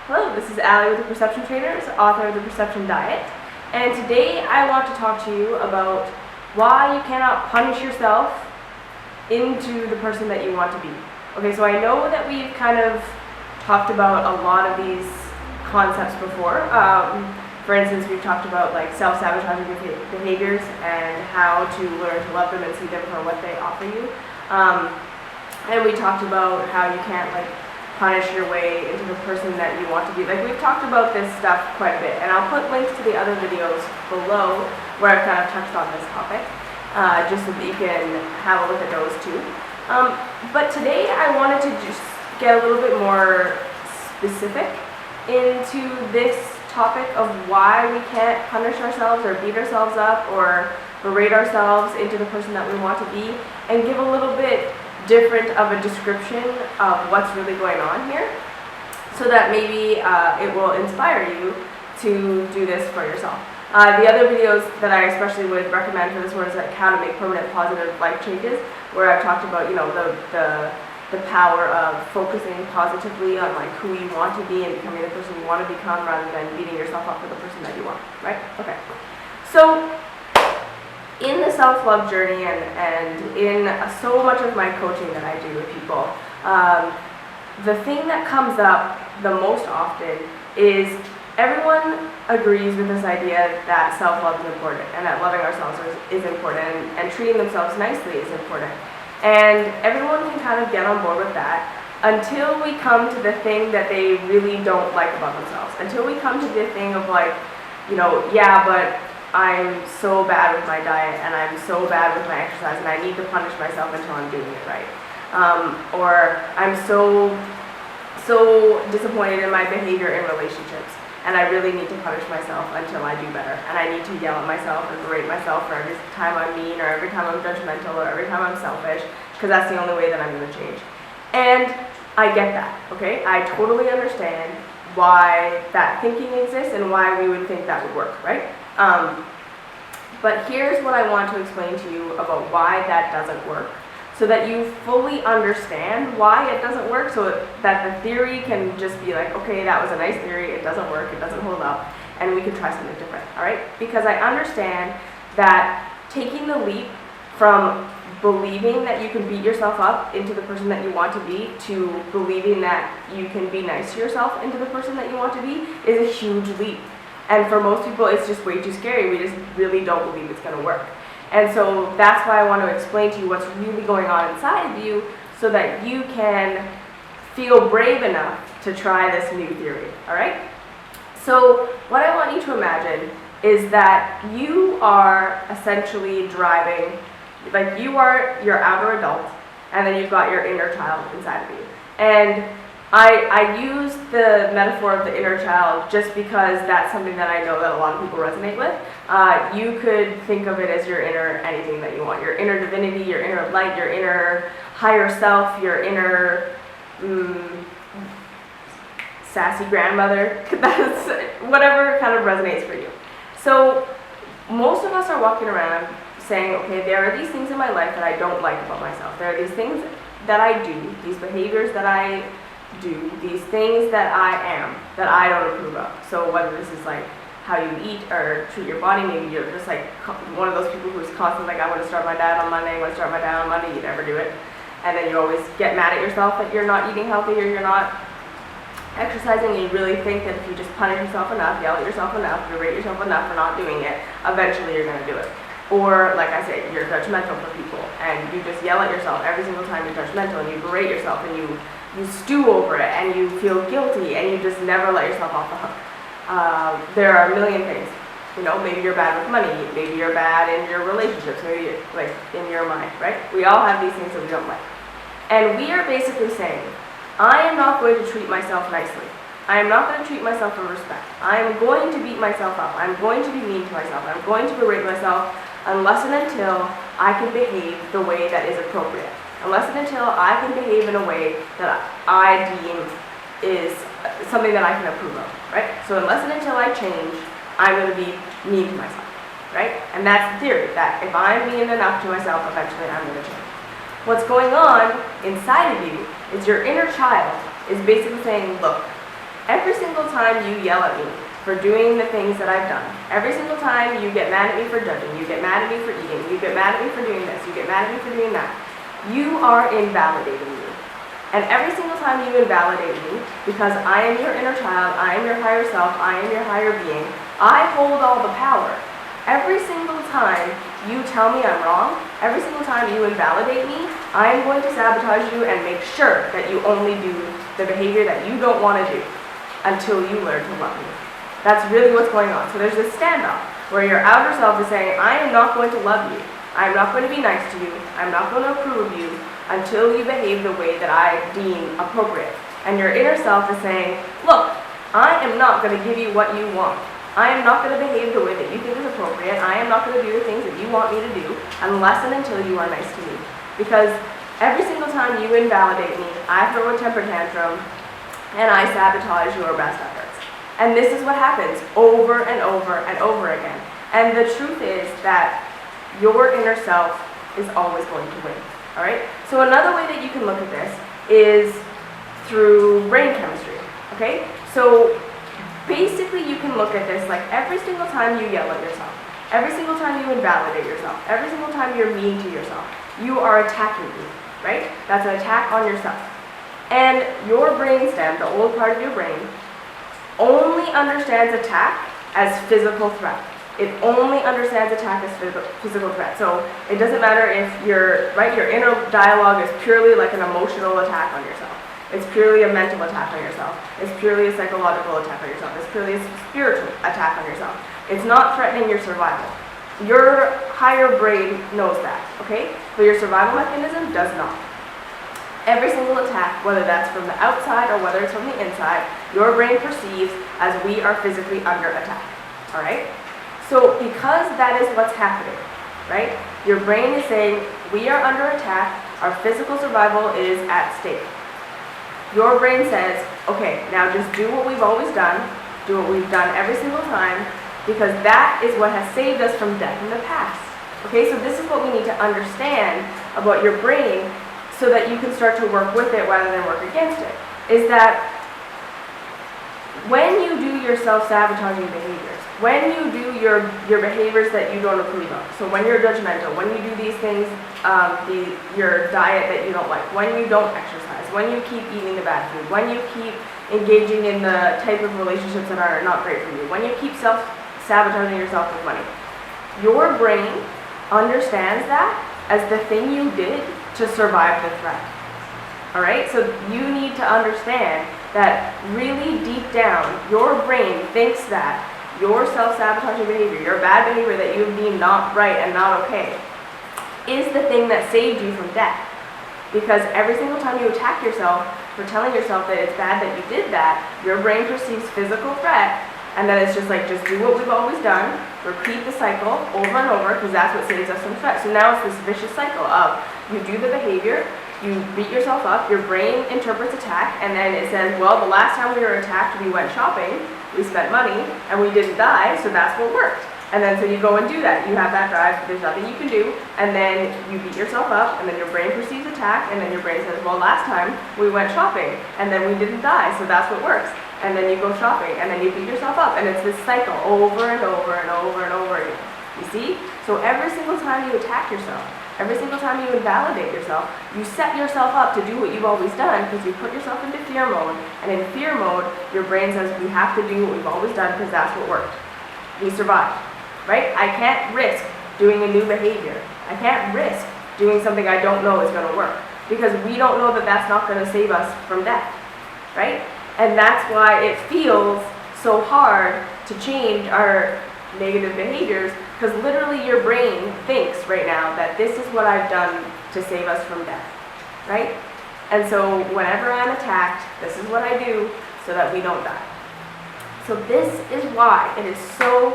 Hello, this is Allie with the Perception Trainers, author of The Perception Diet, and today I want to talk to you about why you cannot punish yourself into the person that you want to be. Okay, so I know that we've kind of talked about a lot of these concepts before. For instance, we've talked about like self-sabotaging behaviors and how to learn to love them and see them for what they offer you. And we talked about how you can't punish your way into the person that you want to be. We've talked about this stuff quite a bit, and I'll put links to the other videos below where I've kind of touched on this topic, just so that you can have a look at those too. But today I wanted to just get a little bit more specific into this topic of why we can't punish ourselves or beat ourselves up or berate ourselves into the person that we want to be, and give a little bit different of a description of what's really going on here, so that maybe it will inspire you to do this for yourself. The other videos that I especially would recommend for this one is how to make permanent positive life changes, where I've talked about the power of focusing positively on who you want to be and becoming the person you want to become, rather than beating yourself up for the person that you are, right? Okay. So in the self-love journey and in so much of my coaching that I do with people, the thing that comes up the most often is everyone agrees with this idea that self-love is important and that loving ourselves is important and treating themselves nicely is important. And everyone can kind of get on board with that until we come to the thing that they really don't like about themselves. Until we come to the thing of yeah, but I'm so bad with my diet and I'm so bad with my exercise and I need to punish myself until I'm doing it right. Or I'm so disappointed in my behavior in relationships and I really need to punish myself until I do better. And I need to yell at myself and berate myself for every time I'm mean or every time I'm judgmental or every time I'm selfish, because that's the only way that I'm going to change. And I get that, okay? I totally understand why that thinking exists and why we would think that would work, right? But here's what I want to explain to you about why that doesn't work, so that you fully understand why it doesn't work, so that the theory can just be okay, that was a nice theory, it doesn't work, it doesn't hold up, and we can try something different, all right? Because I understand that taking the leap from believing that you can beat yourself up into the person that you want to be to believing that you can be nice to yourself into the person that you want to be is a huge leap. And for most people, it's just way too scary. We just really don't believe it's going to work. And so that's why I want to explain to you what's really going on inside of you, so that you can feel brave enough to try this new theory, all right? So what I want you to imagine is that you are essentially driving, you are your outer adult, and then you've got your inner child inside of you. And I use the metaphor of the inner child just because that's something that I know that a lot of people resonate with. You could think of it as your inner anything that you want. Your inner divinity, your inner light, your inner higher self, your inner sassy grandmother. That's whatever kind of resonates for you. So most of us are walking around saying, okay, there are these things in my life that I don't like about myself. There are these things that I do, these behaviors that I do, these things that I am, that I don't approve of. So whether this is how you eat or treat your body, maybe you're just one of those people who's constantly I want to start my diet on Monday, I want to start my diet on Monday, you never do it. And then you always get mad at yourself that you're not eating healthy or you're not exercising, and you really think that if you just punish yourself enough, yell at yourself enough, berate yourself enough for not doing it, eventually you're going to do it. Or, like I said, you're judgmental for people, and you just yell at yourself every single time you're judgmental, and you berate yourself, and you stew over it, and you feel guilty, and you just never let yourself off the hook. There are a million things. Maybe you're bad with money, maybe you're bad in your relationships, maybe in your mind, right? We all have these things that we don't like. And we are basically saying, I am not going to treat myself nicely. I am not going to treat myself with respect. I am going to beat myself up. I'm going to be mean to myself. I'm going to berate myself unless and until I can behave the way that is appropriate. Unless and until I can behave in a way that I deem is something that I can approve of, right? So unless and until I change, I'm going to be mean to myself, right? And that's the theory, that if I'm mean enough to myself, eventually I'm going to change. What's going on inside of you is your inner child is basically saying, look, every single time you yell at me for doing the things that I've done, every single time you get mad at me for judging, you get mad at me for eating, you get mad at me for doing this, you get mad at me for doing that, you are invalidating me. And every single time you invalidate me, because I am your inner child, I am your higher self, I am your higher being, I hold all the power. Every single time you tell me I'm wrong, every single time you invalidate me, I am going to sabotage you and make sure that you only do the behavior that you don't want to do until you learn to love me. That's really what's going on. So there's this standoff where your outer self is saying, I am not going to love you. I am not going to be nice to you. I'm not going to approve of you until you behave the way that I deem appropriate. And your inner self is saying, look, I am not going to give you what you want. I am not going to behave the way that you think is appropriate. I am not going to do the things that you want me to do unless and until you are nice to me. Because every single time you invalidate me, I throw a temper tantrum and I sabotage your best efforts. And this is what happens over and over and over again. And the truth is that your inner self is always going to win. All right? So another way that you can look at this is through brain chemistry. Okay? So basically, you can look at this like every single time you yell at yourself, every single time you invalidate yourself, every single time you're mean to yourself, you are attacking you, right? That's an attack on yourself. And your brainstem, the old part of your brain, only understands attack as physical threat. It only understands attack as physical threat. So it doesn't matter if your inner dialogue is purely like an emotional attack on yourself. It's purely a mental attack on yourself. It's purely a psychological attack on yourself. It's purely a spiritual attack on yourself. It's not threatening your survival. Your higher brain knows that, okay? But your survival mechanism does not. Every single attack, whether that's from the outside or whether it's from the inside, your brain perceives as we are physically under attack, all right? So because that is what's happening, right? Your brain is saying, we are under attack, our physical survival is at stake. Your brain says, okay, now just do what we've always done, do what we've done every single time, because that is what has saved us from death in the past. Okay, so this is what we need to understand about your brain so that you can start to work with it rather than work against it, is that when you do your self-sabotaging behaviors, when you do your behaviors that you don't approve of, so when you're judgmental, when you do these things, your diet that you don't like, when you don't exercise, when you keep eating the bad food, when you keep engaging in the type of relationships that are not great for you, when you keep self-sabotaging yourself with money, your brain understands that as the thing you did to survive the threat. All right, so you need to understand that really deep down, your brain thinks that your self-sabotaging behavior, your bad behavior that you deem not right and not okay, is the thing that saved you from death. Because every single time you attack yourself for telling yourself that it's bad that you did that, your brain perceives physical threat, and then it's just like, just do what we've always done, repeat the cycle over and over, because that's what saves us from threat. So now it's this vicious cycle of, you do the behavior, you beat yourself up, your brain interprets attack, and then it says, well, the last time we were attacked, we went shopping, we spent money, and we didn't die, so that's what worked. And then so you go and do that. You have that drive, there's nothing you can do, and then you beat yourself up, and then your brain perceives attack, and then your brain says, well, last time we went shopping, and then we didn't die, so that's what works. And then you go shopping, and then you beat yourself up, and it's this cycle over and over and over and over again. You see? So every single time you attack yourself, every single time you invalidate yourself, you set yourself up to do what you've always done because you put yourself into fear mode, and in fear mode, your brain says, we have to do what we've always done because that's what worked. We survived, right? I can't risk doing a new behavior. I can't risk doing something I don't know is going to work because we don't know that that's not going to save us from death, right? And that's why it feels so hard to change our negative behaviors, because literally your brain thinks right now that this is what I've done to save us from death, right? And so whenever I'm attacked, this is what I do so that we don't die. So this is why it is so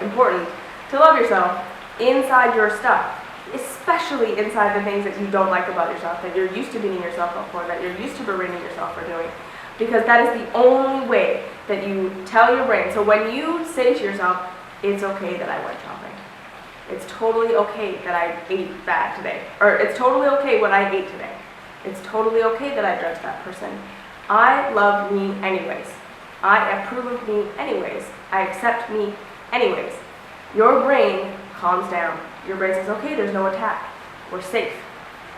important to love yourself inside your stuff, especially inside the things that you don't like about yourself, that you're used to beating yourself up for, that you're used to berating yourself for doing. Because that is the only way that you tell your brain. So when you say to yourself, it's okay that I went shopping. It's totally okay that I ate bad today. Or it's totally okay what I ate today. It's totally okay that I judged that person. I love me anyways. I approve of me anyways. I accept me anyways. Your brain calms down. Your brain says, okay, there's no attack. We're safe.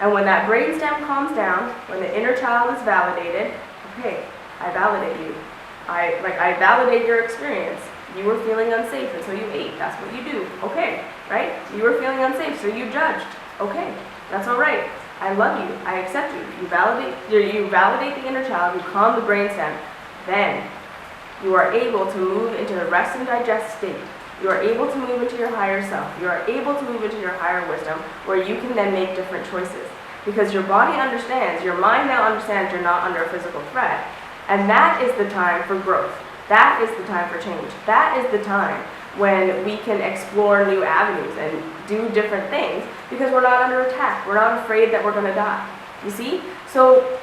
And when that brainstem calms down, when the inner child is validated, okay, I validate you. I validate your experience. You were feeling unsafe and so you ate. That's what you do. Okay, right? You were feeling unsafe, so you judged. Okay, that's all right. I love you. I accept you. You validate the inner child. You calm the brainstem. Then you are able to move into the rest and digest state. You are able to move into your higher self. You are able to move into your higher wisdom, where you can then make different choices. Because your body understands, your mind now understands you're not under a physical threat. And that is the time for growth. That is the time for change. That is the time when we can explore new avenues and do different things, because we're not under attack. We're not afraid that we're going to die. You see? So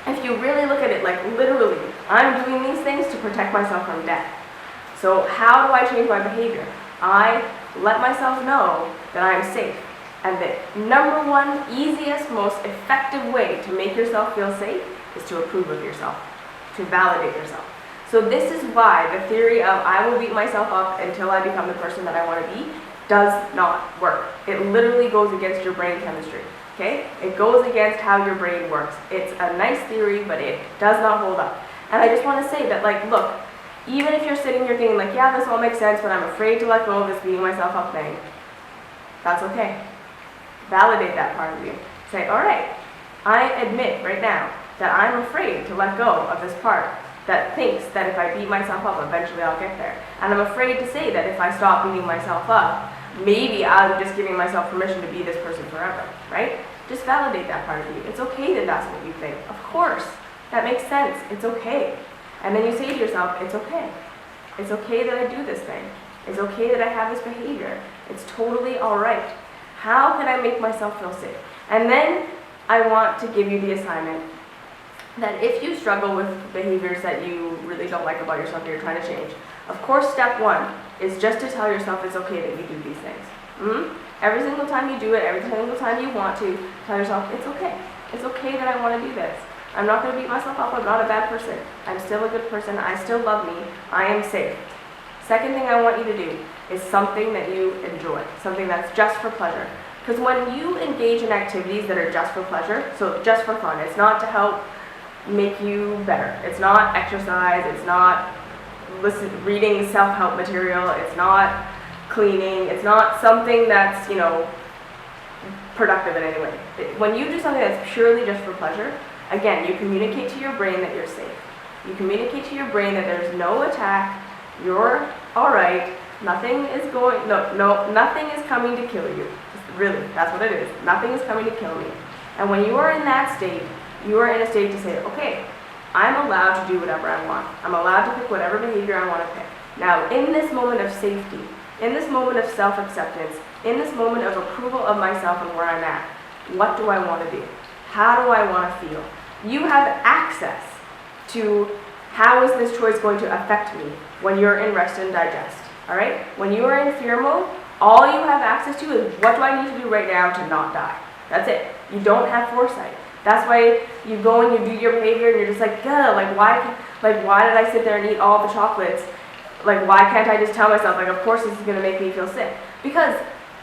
if you really look at it like literally, I'm doing these things to protect myself from death. So how do I change my behavior? I let myself know that I'm safe. And the number one, easiest, most effective way to make yourself feel safe is to approve of yourself, to validate yourself. So this is why the theory of I will beat myself up until I become the person that I want to be does not work. It literally goes against your brain chemistry. Okay? It goes against how your brain works. It's a nice theory, but it does not hold up. And I just want to say that, like, look, even if you're sitting here thinking, like, yeah, this all makes sense, but I'm afraid to let go of this beating myself up thing, that's okay. Validate that part of you. Say, all right, I admit right now that I'm afraid to let go of this part that thinks that if I beat myself up, eventually I'll get there. And I'm afraid to say that if I stop beating myself up, maybe I'm just giving myself permission to be this person forever, right? Just validate that part of you. It's okay that that's what you think. Of course, that makes sense. It's okay. And then you say to yourself, it's okay. It's okay that I do this thing. It's okay that I have this behavior. It's totally all right. How can I make myself feel safe? And then I want to give you the assignment that if you struggle with behaviors that you really don't like about yourself, you're trying to change, of course, step one is just to tell yourself it's okay that you do these things. Every single time you do it, every single time you want to, tell yourself, it's okay. It's okay that I want to do this. I'm not going to beat myself up. I'm not a bad person. I'm still a good person. I still love me. I am safe. Second thing I want you to do is something that you enjoy, something that's just for pleasure. Because when you engage in activities that are just for pleasure, so just for fun, it's not to help make you better. It's not exercise. It's not reading self-help material. It's not cleaning. It's not something that's, productive in any way. When you do something that's purely just for pleasure, again, you communicate to your brain that you're safe. You communicate to your brain that there's no attack. You're all right. Nothing is coming to kill you. Really, that's what it is. Nothing is coming to kill me. And when you are in that state, you are in a state to say, okay, I'm allowed to do whatever I want. I'm allowed to pick whatever behavior I want to pick. Now, in this moment of safety, in this moment of self-acceptance, in this moment of approval of myself and where I'm at, what do I want to do? How do I want to feel? You have access to how is this choice going to affect me when you're in rest and digest. All right? When you are in fear mode, all you have access to is what do I need to do right now to not die? That's it. You don't have foresight. That's why you go and you do your behavior and you're just like, why did I sit there and eat all the chocolates? Like, why can't I just tell myself, like, of course this is going to make me feel sick? Because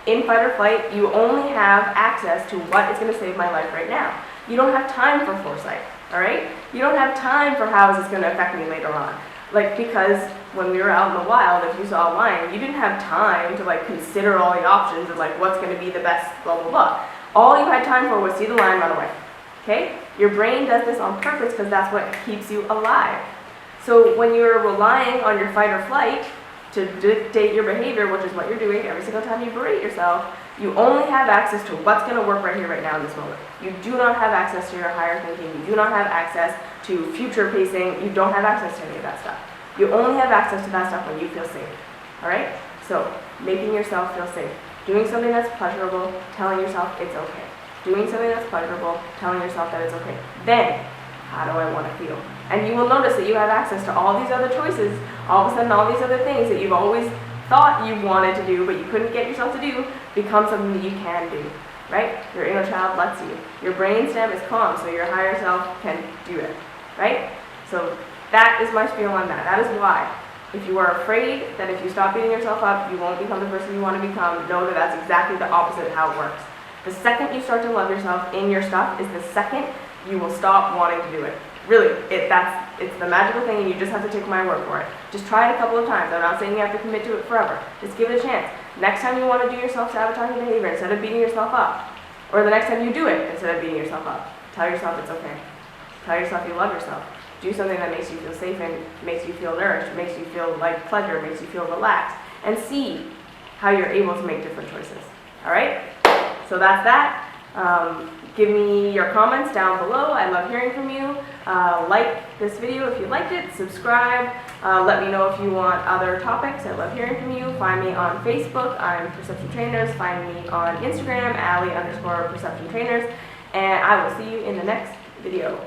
in fight or flight, you only have access to what is going to save my life right now. You don't have time for foresight, all right? You don't have time for how is this going to affect me later on. Like, because when we were out in the wild, if you saw a lion, you didn't have time to, like, consider all the options of, like, what's going to be the best, blah, blah, blah. All you had time for was see the lion run away, okay? Your brain does this on purpose because that's what keeps you alive. So when you're relying on your fight or flight to dictate your behavior, which is what you're doing every single time you berate yourself, you only have access to what's going to work right here, right now, in this moment. You do not have access to your higher thinking. You do not have access to future pacing. You don't have access to any of that stuff. You only have access to that stuff when you feel safe. All right? So making yourself feel safe. Doing something that's pleasurable, telling yourself it's okay. Doing something that's pleasurable, telling yourself that it's okay. Then, how do I want to feel? And you will notice that you have access to all these other choices. All of a sudden, all these other things that you've always thought you wanted to do, but you couldn't get yourself to do, become something that you can do, right? Your inner child lets you. Your brainstem is calm, so your higher self can do it, right? So that is my spiel on that. That is why. If you are afraid that if you stop beating yourself up, you won't become the person you want to become, know that that's exactly the opposite of how it works. The second you start to love yourself in your stuff is the second you will stop wanting to do it. Really, it's the magical thing, and you just have to take my word for it. Just try it a couple of times. I'm not saying you have to commit to it forever. Just give it a chance. Next time you want to do your self-sabotaging behavior, instead of beating yourself up, or the next time you do it, instead of beating yourself up, tell yourself it's okay. Tell yourself you love yourself. Do something that makes you feel safe and makes you feel nourished, makes you feel like pleasure, makes you feel relaxed, and see how you're able to make different choices. All right? So that's that. Give me your comments down below. I love hearing from you. Like this video if you liked it. Subscribe. Let me know if you want other topics. I love hearing from you. Find me on Facebook. I'm Perception Trainers. Find me on Instagram, Ali_Perception Trainers. And I will see you in the next video.